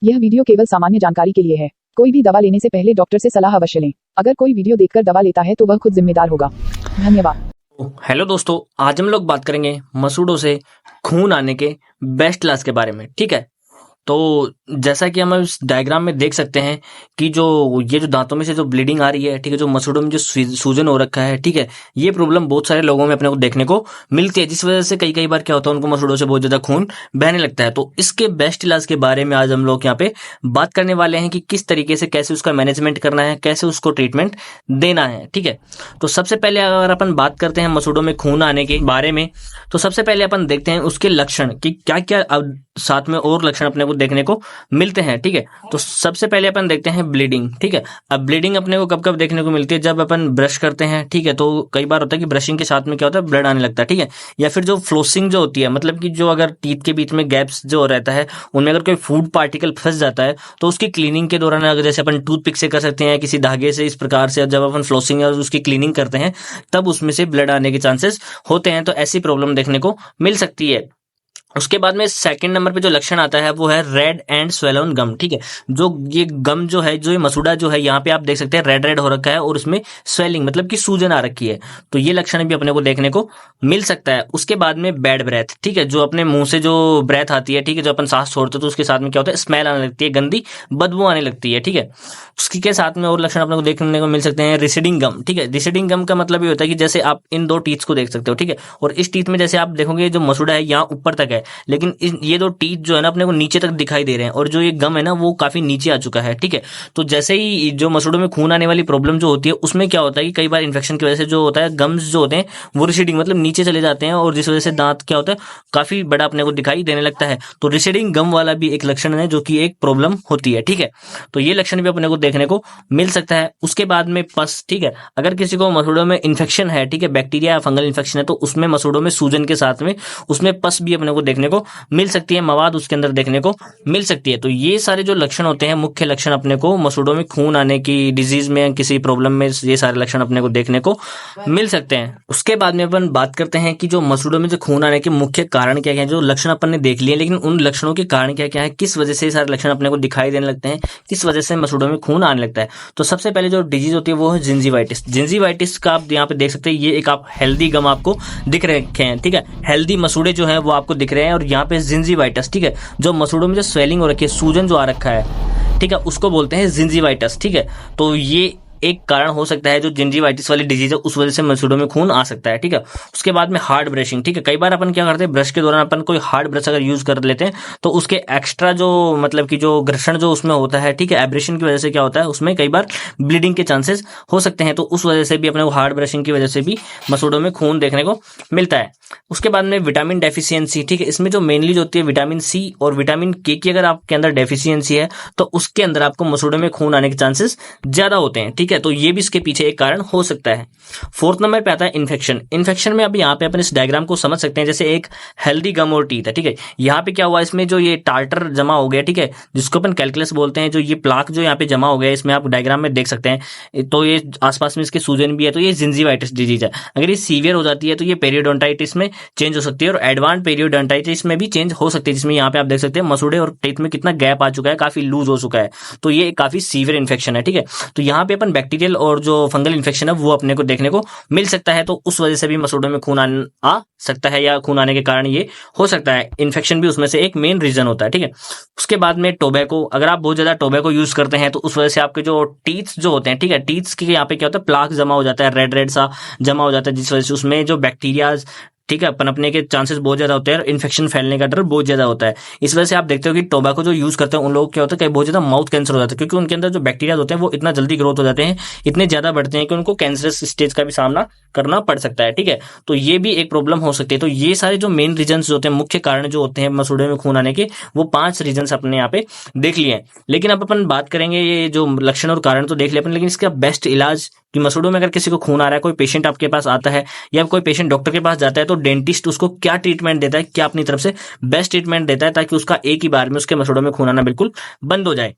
यह वीडियो केवल सामान्य जानकारी के लिए है। कोई भी दवा लेने से पहले डॉक्टर से सलाह अवश्य लें। अगर कोई वीडियो देखकर दवा लेता है तो वह खुद जिम्मेदार होगा। धन्यवाद। हेलो दोस्तों, आज हम लोग बात करेंगे मसूड़ों से खून आने के बेस्ट इलाज के बारे में। ठीक है, तो जैसा कि हम इस डायग्राम में देख सकते हैं कि ये जो दांतों में से जो ब्लीडिंग आ रही है, ठीक है, जो मसूड़ों में जो सूजन हो रखा है, ठीक है, ये प्रॉब्लम बहुत सारे लोगों में अपने को देखने को मिलती है, जिस वजह से कई बार क्या होता है, उनको मसूड़ों से बहुत ज्यादा खून बहने लगता है। तो इसके बेस्ट इलाज के बारे में आज हम लोग यहाँ पे बात करने वाले हैं कि किस तरीके से, कैसे उसका मैनेजमेंट करना है, कैसे उसको ट्रीटमेंट देना है। ठीक है, तो सबसे पहले अगर अपन बात करते हैं मसूड़ों में खून आने के बारे में, तो सबसे पहले अपन देखते हैं उसके लक्षण कि क्या क्या साथ में और लक्षण अपने को देखने को मिलते हैं। ठीक है, तो सबसे पहले अपन देखते हैं ब्लीडिंग। ठीक है, अब ब्लीडिंग अपने को कब कब देखने को मिलती है, जब अपन ब्रश करते हैं। ठीक है, तो कई बार होता है कि ब्रशिंग के साथ में क्या होता है, ब्लड आने लगता है। ठीक है, या फिर जो फ्लोसिंग जो होती है, मतलब कि जो अगर टीथ के बीच में गैप्स जो रहता है, उनमें अगर कोई फूड पार्टिकल फंस जाता है तो उसकी क्लीनिंग के दौरान, अगर जैसे अपन टूथपिक से कर सकते हैं, किसी धागे से, इस प्रकार से जब अपन फ्लोसिंग या उसकी क्लीनिंग करते हैं तब उसमें से ब्लड आने के चांसेस होते हैं। तो ऐसी प्रॉब्लम देखने को मिल सकती है। उसके बाद में सेकंड नंबर पे जो लक्षण आता है वो है रेड एंड स्वेलन गम। ठीक है, जो ये गम जो है, जो ये मसूड़ा जो है, यहाँ पे आप देख सकते हैं रेड हो रखा है और उसमें स्वेलिंग मतलब कि सूजन आ रखी है। तो ये लक्षण भी अपने को देखने को मिल सकता है। उसके बाद में बैड ब्रेथ। ठीक है, जो अपने मुंह से जो ब्रेथ आती है, ठीक है, जो अपन सांस छोड़ते हैं तो उसके साथ में क्या होता है, स्मेल आने लगती है, गंदी बदबू आने लगती है। ठीक है, उसके साथ में और लक्षण अपने को देखने को मिल सकते हैं रिसीडिंग गम। ठीक है, रिसीडिंग गम का मतलब ये होता है कि जैसे आप इन दो टीथ को देख सकते हो, ठीक है, और इस टीथ में जैसे आप देखोगे जो मसूड़ा है यहाँ ऊपर तक है, लेकिन ये दो टीथ जो है ना अपने को नीचे तक दिखाई दे रहे हैं, और जो ये गम है ना वो काफी नीचे आ चुका है। ठीक है, तो जैसे ही जो मसूड़ों में खून आने वाली प्रॉब्लम जो होती है, उसमें क्या होता है कि कई बार इन्फेक्शन की वजह से जो होता है, गम्स जो होते हैं वो रिसीडिंग मतलब नीचे चले जाते हैं, और जिस वजह से दांत क्या होता है, काफी बड़ा अपने को दिखाई देने लगता है। तो रिसीडिंग गम वाला भी एक लक्षण है जो कि एक प्रॉब्लम होती है। ठीक है, तो ये लक्षण भी अपने को देखने को मिल सकता है। उसके बाद में पस। ठीक है, अगर किसी को मसूड़ों में इन्फेक्शन है, ठीक है, बैक्टीरिया या फंगल इन्फेक्शन है, तो उसमें मसूड़ों में सूजन के साथ में उसमें पस भी अपने को देखने को मिल सकती है, मवाद उसके अंदर देखने को मिल सकती है। तो ये सारे जो लक्षण होते हैं, मुख्य लक्षण अपने को मसूड़ों में खून आने की, डिजीज में, किसी प्रॉब्लम में, ये सारे लक्षण अपने को देखने को मिल सकते हैं। उसके बाद में अपन बात करते हैं कि जो मसूड़ों में जो खून आने के मुख्य कारण क्या क्या है। जो लक्षण अपन ने देख लिए, लेकिन उन लक्षणों के कारण क्या क्या है, किस वजह से ये सारे लक्षण अपने को दिखाई देने लगते हैं, किस वजह से मसूड़ों में खून आने लगता है। तो सबसे पहले जो डिजीज होती है वो है जिंजीवाइटिस। जिंजीवाइटिस का आप यहाँ पे देख सकते हैं, ये एक आप हेल्दी गम आपको दिख रखे हैं। ठीक है, हेल्दी मसूड़े जो है वो आपको दिख रहे हैं, और यहाँ पे जिंजीवाइटिस। ठीक है, जो मसूड़ों में जो स्वेलिंग हो रखी है, सूजन जो आ रखा है, ठीक है, उसको बोलते हैं जिंजीवाइटिस। ठीक है, तो ये एक कारण हो सकता है, जो जिंजीवाइटिस वाली डिजीज है उस वजह से मसूड़ों में खून आ सकता है। ठीक है, उसके बाद में हार्ड ब्रशिंग। ठीक है, कई बार अपन क्या करते हैं, ब्रश के दौरान अपन कोई हार्ड ब्रश अगर यूज कर लेते हैं तो उसके एक्स्ट्रा जो मतलब कि जो घर्षण जो उसमें होता है, ठीक है, एब्रेशन की वजह से क्या होता है, उसमें कई बार ब्लीडिंग के चांसेस हो सकते हैं। तो उस वजह से भी अपने को हार्ड ब्रशिंग की वजह से भी मसूड़ों में खून देखने को मिलता है। उसके बाद में विटामिन डेफिशिएंसी। ठीक है, इसमें जो मेनली जो होती है विटामिन सी और विटामिन के की अगर आपके अंदर डेफिशिएंसी है तो उसके अंदर आपको मसूड़ों में खून आने के चांसेस ज्यादा होते हैं। ठीक है, तो ये भी इसके पीछे एक कारण हो सकता है। फोर्थ नंबर पे आता है इन्फेक्शन। इन्फेक्शन में अब यहाँ पे अपन इस डायग्राम को समझ सकते हैं, जैसे एक हेल्दी गम और टीथ है। ठीक है, यहाँ पे क्या हुआ, इसमें जो ये टार्टर जमा हो गया, ठीक है, जिसको अपन कैलकुलस बोलते हैं, जो ये प्लाक जो यहाँ पे जमा हो गया, इसमें आप डायग्राम में देख सकते हैं। तो ये आसपास में इसके सूजन भी है, तो ये जिंजीवाइटिस डिजीज है। अगर ये सीवियर हो जाती है तो ये पेरियोडोंटाइटिस में चेंज हो सकती है, और एडवांस पेरियोडोंटाइटिस में भी चेंज हो सकती है, जिसमें यहाँ पे आप देख सकते हैं मसूड़े और टीथ में कितना गैप आ चुका है, काफी लूज हो चुका है। तो ये काफी सीवियर इन्फेक्शन है। ठीक है, तो यहाँ पे अपन बैक्टीरियल और जो फंगल इन्फेक्शन है वो अपने को देखने को मिल सकता है। तो उस वजह से भी मसूड़ों में खून आ सकता है, या खून आने के कारण ये हो सकता है। इन्फेक्शन भी उसमें से एक मेन रीजन होता है। ठीक है, उसके बाद में टोबैको। अगर आप बहुत ज्यादा टोबैको यूज करते हैं तो उस वजह से आपके जो टीथ जो होते हैं, ठीक है, टीथ के यहाँ पे क्या होता है, प्लाक जमा हो जाता है, रेड सा जमा हो जाता है, जिस वजह से उसमें जो बैक्टीरिया, ठीक है, पनपने के चांसेस बहुत ज्यादा होते हैं, और इन्फेक्शन फैलने का डर बहुत ज्यादा होता है। इस वजह से आप देखते हो कि टोबैको जो यूज करते हैं उन लोगों क्या होता है कि बहुत ज्यादा माउथ कैंसर हो जाता है, क्योंकि उनके अंदर जो बैक्टीरिया होते हैं वो इतना जल्दी ग्रोथ हो जाते हैं, इतने ज्यादा बढ़ते हैं कि उनको कैंसरस स्टेज का भी सामना करना पड़ सकता है। ठीक है, तो ये भी एक प्रॉब्लम हो सकती है। तो ये सारे जो मेन रीजन होते हैं, मुख्य कारण जो होते हैं मसूड़े में खून आने के, वो 5 रीजन अपने यहाँ पे देख लिए हैं। लेकिन अब अपन बात करेंगे, ये जो लक्षण और कारण तो देख लिया अपन, लेकिन इसका बेस्ट इलाज कि मसूड़ों में अगर किसी को खून आ रहा है, कोई पेशेंट आपके पास आता है या कोई पेशेंट डॉक्टर के पास जाता है, तो डेंटिस्ट उसको क्या ट्रीटमेंट देता है, क्या अपनी तरफ से बेस्ट ट्रीटमेंट देता है, ताकि उसका एक ही बार में उसके मसूड़ों में खून आना बिल्कुल बंद हो जाए।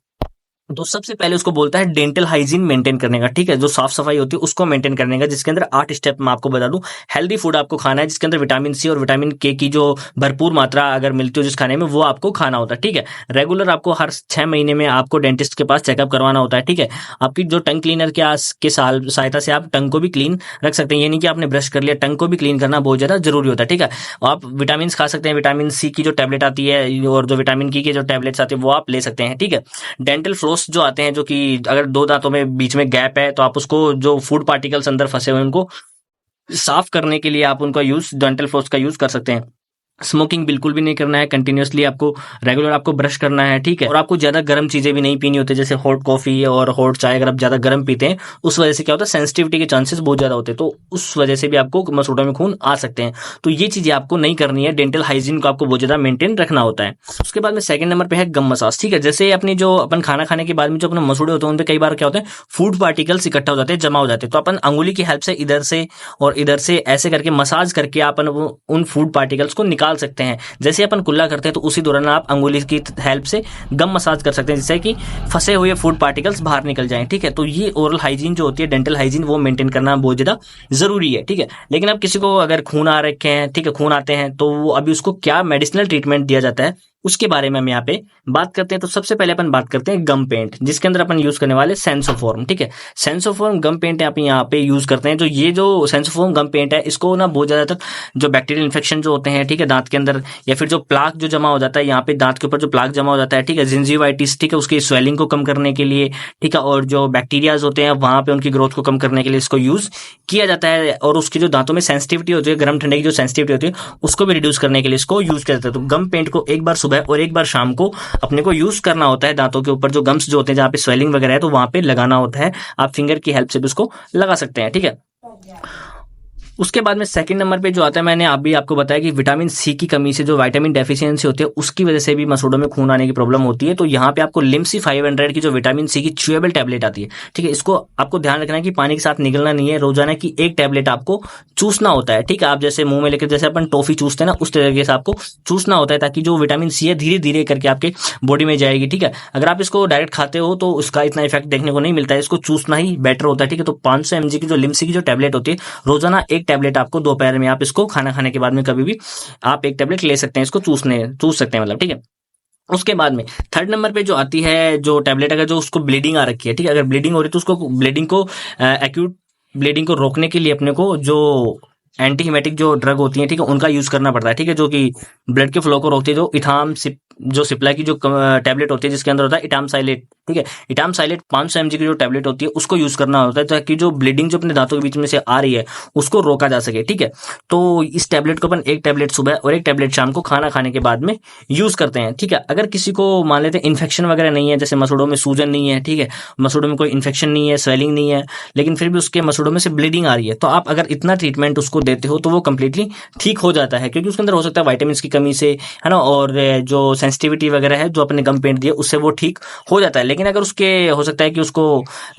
तो सबसे पहले उसको बोलता है डेंटल हाइजीन मेंटेन करने का, ठीक है, जो साफ सफाई होती है उसको मेंटेन करने का, जिसके अंदर 8 स्टेप मैं आपको बता दूं। हेल्दी फूड आपको खाना है, जिसके अंदर विटामिन सी और विटामिन के की जो भरपूर मात्रा अगर मिलती हो जिस खाने में, वो आपको खाना होता है, ठीक है। रेगुलर आपको हर 6 महीने में आपको डेंटिस्ट के पास चेकअप करवाना होता है, ठीक है। आपकी जो टंग क्लीनर के सहायता से आप टंग को भी क्लीन रख सकते हैं, ये नहीं कि आपने ब्रश कर लिया, टंग को भी क्लीन करना बहुत ज्यादा जरूरी होता है, ठीक है। आप विटामिन खा सकते हैं, विटामिन सी की जो टैबलेट आती है और जो विटामिन की जो टैबलेट्स आती है वो आप ले सकते हैं, ठीक है। डेंटल फ्लोस जो आते हैं, जो कि अगर दो दांतों में बीच में गैप है तो आप उसको, जो फूड पार्टिकल्स अंदर फंसे हुए हैं उनको साफ करने के लिए आप उनका यूज, डेंटल फ्लोस का यूज कर सकते हैं। स्मोकिंग बिल्कुल भी नहीं करना है, कंटिन्यूअसली आपको रेगुलर आपको ब्रश करना है, ठीक है। और आपको ज्यादा गर्म चीजें भी नहीं पीनी होती, जैसे हॉट कॉफी और हॉट चाय अगर आप ज्यादा गर्म पीते हैं उस वजह से क्या होता है, सेंसिटिविटी के चांसेस बहुत ज्यादा होते हैं, तो उस वजह से भी आपको मसूड़ों में खून आ सकते हैं। तो ये चीजें आपको नहीं करनी है, डेंटल हाइजीन को आपको बहुत ज्यादा मेंटेन रखना होता है। उसके बाद में सेकंड नंबर पे है गम मसाज, ठीक है। जैसे अपनी जो अपन खाना खाने के बाद में जो अपने मसूड़े होते हैं उन पे कई बार क्या होता है, फूड पार्टिकल्स इकट्ठा हो जाते हैं, जमा हो जाते हैं, तो अपन अंगुली की हेल्प से इधर से और इधर से ऐसे करके मसाज करके अपन उन फूड पार्टिकल्स को निकाल सकते हैं। जैसे अपन कुल्ला करते हैं तो उसी दौरान आप अंगुली की हेल्प से गम मसाज कर सकते हैं, जिससे कि फंसे हुए फूड पार्टिकल्स बाहर निकल जाएं, ठीक है। तो ये ओरल हाइजीन जो होती है, डेंटल हाइजीन, वो मेंटेन करना बहुत ज्यादा जरूरी है, ठीक है। लेकिन अब किसी को अगर खून आ रखे हैं, ठीक है, खून आते हैं, तो वो अभी उसको क्या मेडिसिनल ट्रीटमेंट दिया जाता है उसके बारे में हम यहाँ पे बात करते हैं। तो सबसे पहले अपन बात करते हैं गम पेंट, जिसके अंदर अपन यूज करने वाले सेंसोफॉर्म, ठीक है। सेंसोफॉर्म गम पेंट आप यहाँ पे यूज करते हैं। जो ये जो सेंसोफॉर्म गम पेंट है, इसको ना बहुत ज्यादातर जो बैक्टीरियल इन्फेक्शन जो होते हैं, ठीक है, दांत के अंदर, या फिर जो प्लाक जो जमा हो जाता है यहाँ पे दांत के ऊपर, जो प्लाक जमा हो जाता है, ठीक है, जिंजिवाइटिस, ठीक है, उसकी स्वेलिंग को कम करने के लिए, ठीक है, और जो बैक्टीरियाज होते हैं वहां पे उनकी ग्रोथ को कम करने के लिए इसको यूज किया जाता है। और उसकी जो दांतों में सेंसिटिविटी होती है, गर्म ठंडे की जो सेंसिटिविटी होती है, उसको भी रिड्यूस करने के लिए इसको यूज किया जाता है। तो गम पेंट को एक बार सुबह और एक बार शाम को अपने को यूज करना होता है। दांतों के ऊपर जो गम्स जो होते हैं, जहां पे स्वेलिंग वगैरह है, तो वहां पे लगाना होता है। आप फिंगर की हेल्प से भी उसको लगा सकते हैं, ठीक है। उसके बाद में सेकंड नंबर पे जो आता है, मैंने अभी आपको बताया कि विटामिन सी की कमी से जो विटामिन डेफिशिएंसी होती है उसकी वजह से भी मसूड़ों में खून आने की प्रॉब्लम होती है। तो यहाँ पे आपको लिम्सी 500 की जो विटामिन सी की च्यूएबल टैबलेट आती है, ठीक है, इसको आपको ध्यान रखना है कि पानी के साथ निगलना नहीं है, रोजाना की एक टैबलेट आपको चूसना होता है, ठीक है। आप जैसे मुंह में लेकर जैसे अपन टॉफी चूसते हैं ना, उस तरीके से आपको चूसना होता है, ताकि जो विटामिन सी है धीरे धीरे करके आपके बॉडी में जाएगी, ठीक है। अगर आप इसको डायरेक्ट खाते हो तो उसका इतना इफेक्ट देखने को नहीं मिलता है, इसको चूसना ही बेटर होता है, ठीक है। तो 500 mg की जो लिम्सी की जो टैबलेट होती है, रोजाना एक टैबलेट आपको दोपहर में, आप इसको खाना खाने के बाद में कभी भी आप एक टैबलेट ले सकते हैं, इसको चूस सकते हैं, मतलब, ठीक है। उसके बाद में थर्ड नंबर पे जो आती है जो टैबलेट, अगर जो उसको ब्लीडिंग आ रखी है, ठीक है, अगर ब्लीडिंग हो रही है तो उसको ब्लीडिंग को एक्यूट ब्लीडिंग को रोकने के लिए अपने को जो एंटी हिमेटिक जो ड्रग होती है, ठीक है, उनका यूज करना पड़ता है, ठीक है, जो कि ब्लड के फ्लो को रोकती है। जो इथाम जो सिप्ला की जो टैबलेट होती है, जिसके अंदर होता है इटामसाइलेट, ठीक है, इटामसाइलेट 500 mg की जो टैबलेट होती है उसको यूज करना होता है, ताकि जो ब्लीडिंग जो अपने दांतों के बीच में से आ रही है उसको रोका जा सके, ठीक है। तो इस टैबलेट को अपन एक टैबलेट सुबह और एक टैबलेट शाम को खाना खाने के बाद में यूज करते हैं, ठीक है। अगर किसी को मान लेते हैं इन्फेक्शन वगैरह नहीं है, जैसे मसूड़ों में सूजन नहीं है, ठीक है, मसूड़ों में कोई इन्फेक्शन नहीं है, स्वेलिंग नहीं है, लेकिन फिर भी उसके मसूड़ों में से ब्लीडिंग आ रही है, तो आप अगर इतना ट्रीटमेंट उसको देते हो तो वो कंप्लीटली ठीक हो जाता है, क्योंकि उसके अंदर हो सकता है विटामिन की कमी से, है ना, और जो सेंसिटिविटी वगैरह है जो अपने गम पेंट दिए उससे वो ठीक हो जाता है। लेकिन अगर उसके हो सकता है कि उसको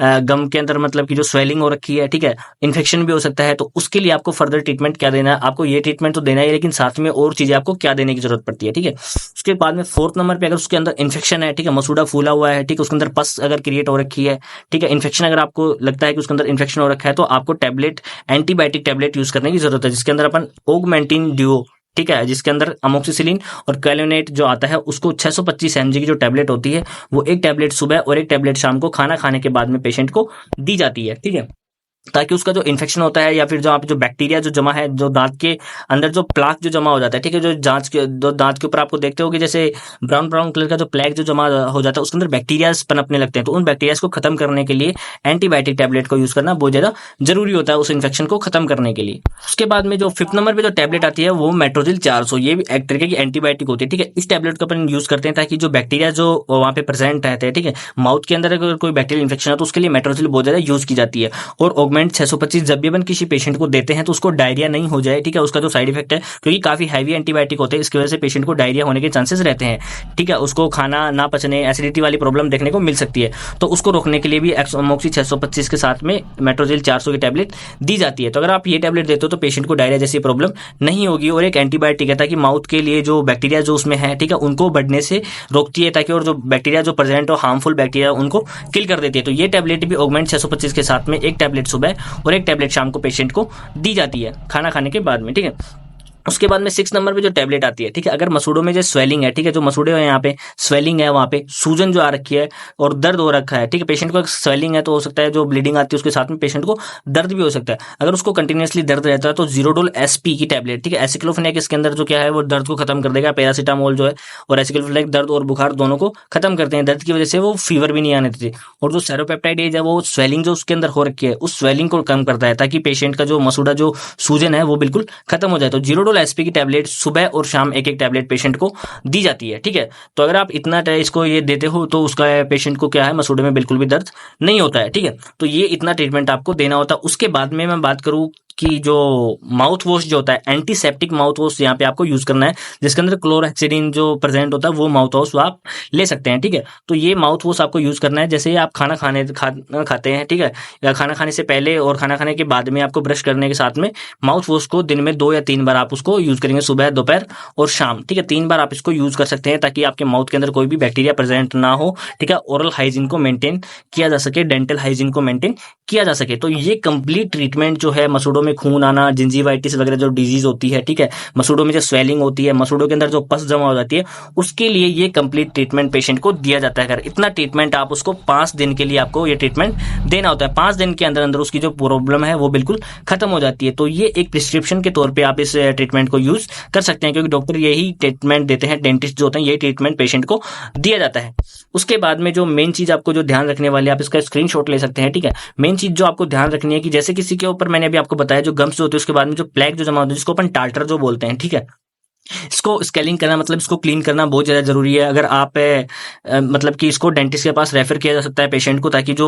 गम के अंदर मतलब कि जो स्वेलिंग हो रखी है, ठीक है, इन्फेक्शन भी हो सकता है, तो उसके लिए आपको फर्दर ट्रीटमेंट क्या देना है, आपको ये ट्रीटमेंट तो देना है, लेकिन साथ में और चीजें आपको क्या देने की जरूरत पड़ती है, ठीक है। उसके बाद में फोर्थ नंबर पे अगर उसके अंदर इन्फेक्शन है, ठीक है, मसूड़ा फूला हुआ है, ठीक है, उसके अंदर पस अगर क्रिएट हो रखी है, ठीक है, इन्फेक्शन अगर आपको लगता है कि उसके अंदर इन्फेक्शन हो रखा है, तो आपको टैबलेट, एंटीबायोटिक टैबलेट यूज करने की जरूरत है, जिसके अंदर अपन ऑगमेंटिन ड्यूओ, ठीक है, जिसके अंदर अमोक्सिसिलिन और कैलोनेट जो आता है उसको 625 mg की जो टैबलेट होती है वो एक टैबलेट सुबह और एक टैबलेट शाम को खाना खाने के बाद में पेशेंट को दी जाती है, ठीक है, ताकि उसका जो इन्फेक्शन होता है या फिर जो बैक्टीरिया जो जमा है, जो दांत के अंदर जो प्लाक जो जमा हो जाता है, ठीक है, जो दांत के ऊपर आपको देखते हो कि जैसे ब्राउन ब्राउन कलर का जो प्लैक जो जमा हो जाता है, उसके अंदर बैक्टीरिया पनपने लगते हैं, तो उन बैक्टीरिया को खत्म करने के लिए एंटीबायोटिक टैबलेट को यूज करना बहुत ज्यादा जरूरी होता है उस इन्फेक्शन को खत्म करने के लिए। उसके बाद में जो 5th नंबर पे जो टैबलेट आती है वो मेट्रोजिल 400, ये भी एक तरीके की एंटीबायोटिक होती है, ठीक है। इस टैबलेट को अपन यूज करते हैं ताकि जो बैक्टीरिया जो वहां पे प्रेजेंट रहते हैं, ठीक है, माउथ के अंदर अगर कोई बैक्टीरियल इन्फेक्शन है तो उसके लिए मेट्रोजिल बहुत ज्यादा यूज की जाती है। और ऑगमेंट 625 जब भी अपन किसी पेशेंट को देते हैं तो उसको डायरिया नहीं हो जाए, ठीक है, उसका जो साइड इफेक्ट है, क्योंकि काफी हैवी एंटीबायोटिक होते हैं, इसकी वजह से पेशेंट को डायरिया होने के चांसेस रहते हैं, ठीक है, उसको खाना ना पचने, एसिडिटी वाली प्रॉब्लम देखने को मिल सकती है। तो उसको रोकने के लिए भी अमोक्सी 625 के साथ में मेट्रोजिल 400 की टैबलेट दी जाती है। तो अगर आप ये टैबलेट देते हो तो पेशेंट को डायरिया जैसी प्रॉब्लम नहीं होगी। और एक एंटीबायोटिक है ताकि माउथ के लिए जो बैक्टीरिया जो उसमें है, ठीक है, उनको बढ़ने से रोकती है, ताकि और जो बैक्टीरिया जो प्रेजेंट हो, हार्मफुल बैक्टीरिया, उनको किल कर देती है। तो ये टैबलेट भी ऑगमेंट 625 के साथ में एक टैबलेट सुबह और एक टैबलेट शाम को पेशेंट को दी जाती है खाना खाने के बाद में, ठीक है। उसके बाद में 6 नंबर पे जो टैबलेट आती है, ठीक है, अगर मसूड़ों में जो स्वेलिंग है, ठीक है, जो मसूड़े हैं यहाँ पे स्वेलिंग है, वहाँ पे सूजन जो आ रखी है और दर्द हो रखा है, ठीक है, पेशेंट को स्वेलिंग है तो हो सकता है जो ब्लीडिंग आती है उसके साथ में पेशेंट को दर्द भी हो सकता है। अगर उसको कंटिन्यूसली दर्द रहता है तो जीरोडोल एसपी की टैबलेट, ठीक है, एसिक्लोफेनेक इसके अंदर जो क्या है वो दर्द को खत्म कर देगा। पैरासीटामोल जो है और एसिक्लोफेनेक दर्द और बुखार दोनों को खत्म करते हैं, दर्द की वजह से वो फीवर भी नहीं आने देती। और जो सेरोपेप्टाइड है वो स्वेलिंग जो उसके अंदर हो रखी है उस स्वेलिंग को कम करता है, ताकि पेशेंट का जो मसूड़ा जो सूजन है वो बिल्कुल खत्म हो जाए। तो जीरोडोल एसपी की टैबलेट सुबह और शाम एक एक टैबलेट पेशेंट को दी जाती है, ठीक है। तो अगर आप इतना इसको ये देते हो तो उसका पेशेंट को क्या है, मसूड़े में बिल्कुल भी दर्द नहीं होता है, ठीक है। तो ये इतना ट्रीटमेंट आपको देना होता है। उसके बाद में मैं बात करूं कि जो माउथ वॉश जो होता है, एंटीसेप्टिक माउथ वॉश यहाँ पे आपको यूज करना है, जिसके अंदर क्लोरहेक्सिडिन जो प्रेजेंट होता है वो माउथ वॉश आप ले सकते हैं, ठीक है। तो ये माउथ वॉश आपको यूज करना है जैसे आप खाना खाते हैं, ठीक है, या खाना खाने से पहले और खाना खाने के बाद में आपको ब्रश करने के साथ में माउथ वॉश को दिन में 2 या 3 बार आप उसको यूज करेंगे, सुबह, दोपहर और शाम, ठीक है, 3 बार आप इसको यूज कर सकते हैं ताकि आपके माउथ के अंदर कोई भी बैक्टीरिया प्रेजेंट ना हो, ठीक है, ओरल हाइजीन को मेंटेन किया जा सके, डेंटल हाइजीन को मेंटेन किया जा सके। तो ये कंप्लीट ट्रीटमेंट जो है, मसूड़ों में खून आना, जिंजीवाइटिस वगैरह जो डिजीज होती है, ठीक है, मसूड़ों में जो स्वेलिंग होती है, मसूड़ों के अंदर जो पस जमा हो जाती है, उसके लिए ये कंप्लीट ट्रीटमेंट पेशेंट को दिया जाता है। अगर इतना ट्रीटमेंट आप उसको 5 दिन के लिए आपको ये ट्रीटमेंट देना होता है, 5 दिन के अंदर अंदर उसकी जो प्रॉब्लम है वो बिल्कुल खत्म हो जाती है। तो ये एक प्रिस्क्रिप्शन के तौर पर आप इस ट्रीटमेंट को यूज कर सकते हैं, क्योंकि डॉक्टर यही ट्रीटमेंट देते हैं, डेंटिस्ट जो होते हैं, यही ट्रीटमेंट पेशेंट को दिया जाता है। उसके बाद में जो मेन चीज आपको जो ध्यान रखने वाली है, आप इसका स्क्रीनशॉट ले सकते हैं, ठीक है। मेन चीज जो आपको ध्यान रखनी है कि जैसे किसी के ऊपर मैंने अभी आपको बताया जो गम्स होते हैं, उसके बाद में जो प्लेग जो जमा होता है जिसको अपन टार्टर जो बोलते हैं, ठीक है, इसको स्केलिंग करना मतलब इसको क्लीन करना बहुत ज्यादा जरूरी है। अगर आप मतलब कि इसको डेंटिस्ट के पास रेफर किया जा सकता है पेशेंट को, ताकि जो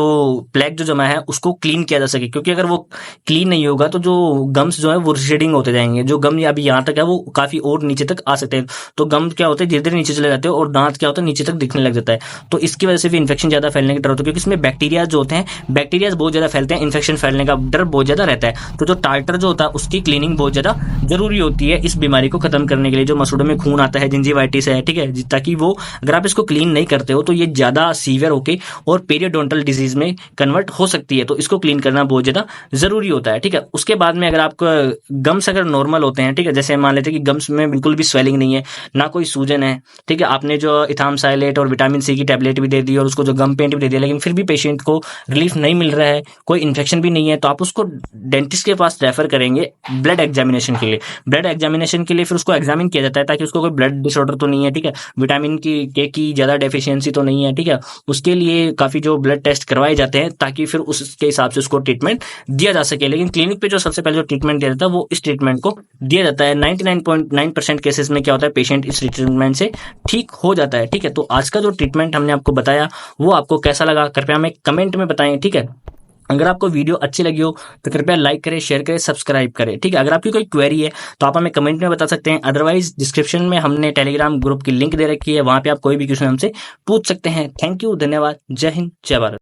प्लेग जो जमा है उसको क्लीन किया जा सके, क्योंकि अगर वो क्लीन नहीं होगा तो जो गम्स जो है वो रिसीडिंग होते जाएंगे। जो गम अभी यहाँ तक है वो काफी और नीचे तक आ सकते हैं। तो गम क्या होता है, धीरे धीरे नीचे चले जाते हैं और दांत क्या होता है, नीचे तक दिखने लग जाता है। तो इसकी वजह से भी इन्फेक्शन ज्यादा फैलने का डर होता है, क्योंकि इसमें बैक्टीरिया जो होते हैं, बैक्टीरिया बहुत ज्यादा फैलते हैं, इन्फेक्शन फैलने का डर बहुत ज्यादा रहता है। तो जो टार्टर जो होता है उसकी क्लीनिंग बहुत ज्यादा जरूरी होती है इस बीमारी को खत्म करने के लिए। जो मसूड़ों में खून आता है, जिंजीवाइटिस है, ठीक है, ताकि वो अगर आप इसको क्लीन नहीं करते हो तो ये ज्यादा सीवियर होके और पेरियोडोंटल डिजीज में कन्वर्ट हो सकती है। तो इसको क्लीन करना बहुत ज्यादा जरूरी होता है, ठीक है। उसके बाद में अगर आपको गम्स अगर नॉर्मल होते हैं, ठीक है, जैसे मान लेते हैं कि गम्स में बिल्कुल भी स्वेलिंग नहीं है, ना कोई सूजन है, ठीक है, आपने जो इथामसाइलेट और विटामिन सी की टैबलेट भी दे दी और उसको जो गम पेंट भी दे दिया, लेकिन फिर भी पेशेंट को रिलीफ नहीं मिल रहा है, कोई इन्फेक्शन भी नहीं है, तो आप उसको डेंटिस्ट के पास रेफर करेंगे ब्लड एग्जामिनेशन के लिए। ब्लड एग्जामिनेशन के लिए फिर उसको एग्जामिन किया जाता है ताकि उसको कोई ब्लड डिसऑर्डर तो नहीं है, ठीक है, विटामिन की ज्यादा डेफिशिएंसी तो नहीं है, ठीक है। उसके लिए काफी जो ब्लड टेस्ट करवाए जाते हैं ताकि फिर उसके हिसाब से उसको ट्रीटमेंट दिया जा सके। लेकिन क्लिनिक पे जो सबसे पहले जो ट्रीटमेंट दिया जाता है वो इस ट्रीटमेंट को दिया जाता है। 99.9% केसेस में क्या होता है, पेशेंट इस ट्रीटमेंट से ठीक हो जाता है, ठीक है। तो आज का जो ट्रीटमेंट हमने आपको बताया वो आपको कैसा लगा कृपया हमें कमेंट में बताएं, ठीक है। अगर आपको वीडियो अच्छी लगी हो तो कृपया लाइक करें, शेयर करें, सब्सक्राइब करें, ठीक है। अगर आपकी कोई क्वेरी है तो आप हमें कमेंट में बता सकते हैं। अदरवाइज डिस्क्रिप्शन में हमने टेलीग्राम ग्रुप की लिंक दे रखी है, वहां पे आप कोई भी क्वेश्चन हमसे पूछ सकते हैं। थैंक यू, धन्यवाद, जय हिंद, जय भारत।